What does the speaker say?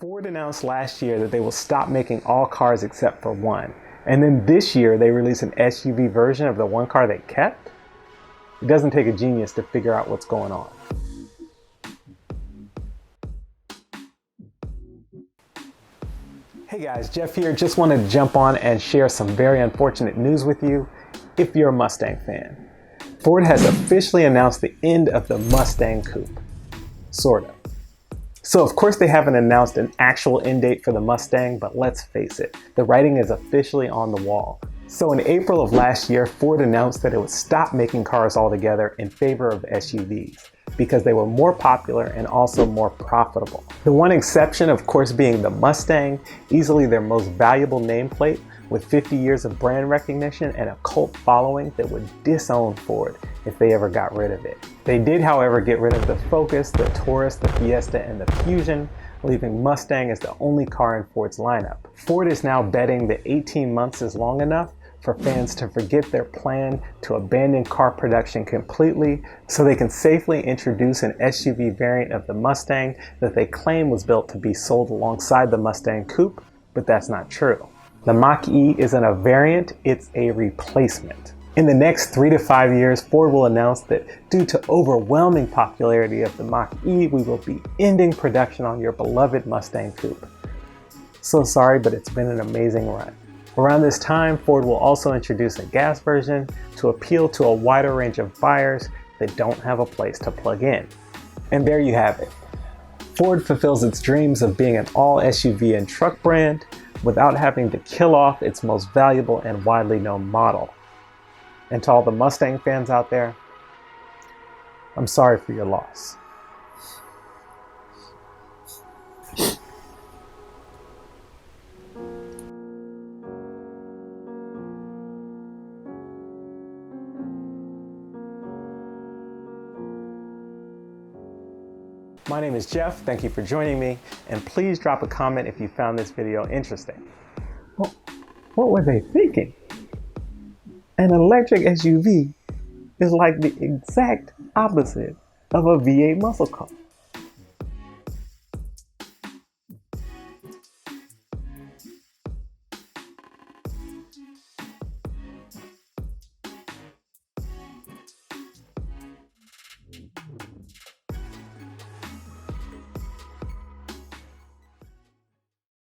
Ford announced last year that they will stop making all cars except for one. And then this year they released an SUV version of the one car they kept? It doesn't take a genius to figure out what's going on. Hey guys, Jeff here. Just wanted to jump on and share some very unfortunate news with you if you're a Mustang fan. Ford has officially announced the end of the Mustang Coupe. Sort of. So of course they haven't announced an actual end date for the Mustang, but let's face it, the writing is officially on the wall. So in April of last year, Ford announced that it would stop making cars altogether in favor of SUVs because they were more popular and also more profitable. The one exception, of course, being the Mustang, easily their most valuable nameplate with 50 years of brand recognition and a cult following that would disown Ford if they ever got rid of it. They did, however, get rid of the Focus, the Taurus, the Fiesta, and the Fusion, leaving Mustang as the only car in Ford's lineup. Ford is now betting that 18 months is long enough for fans to forget their plan to abandon car production completely so they can safely introduce an SUV variant of the Mustang that they claim was built to be sold alongside the Mustang Coupe, but that's not true. The Mach-E isn't a variant, it's a replacement. In the next 3 to 5 years, Ford will announce that due to overwhelming popularity of the Mach-E, we will be ending production on your beloved Mustang Coupe. So sorry, but it's been an amazing run. Around this time, Ford will also introduce a gas version to appeal to a wider range of buyers that don't have a place to plug in. And there you have it. Ford fulfills its dreams of being an all SUV and truck brand without having to kill off its most valuable and widely known model. And to all the Mustang fans out there, I'm sorry for your loss. My name is Jeff, thank you for joining me, and please drop a comment if you found this video interesting. What were they thinking? An electric SUV is like the exact opposite of a V8 muscle car.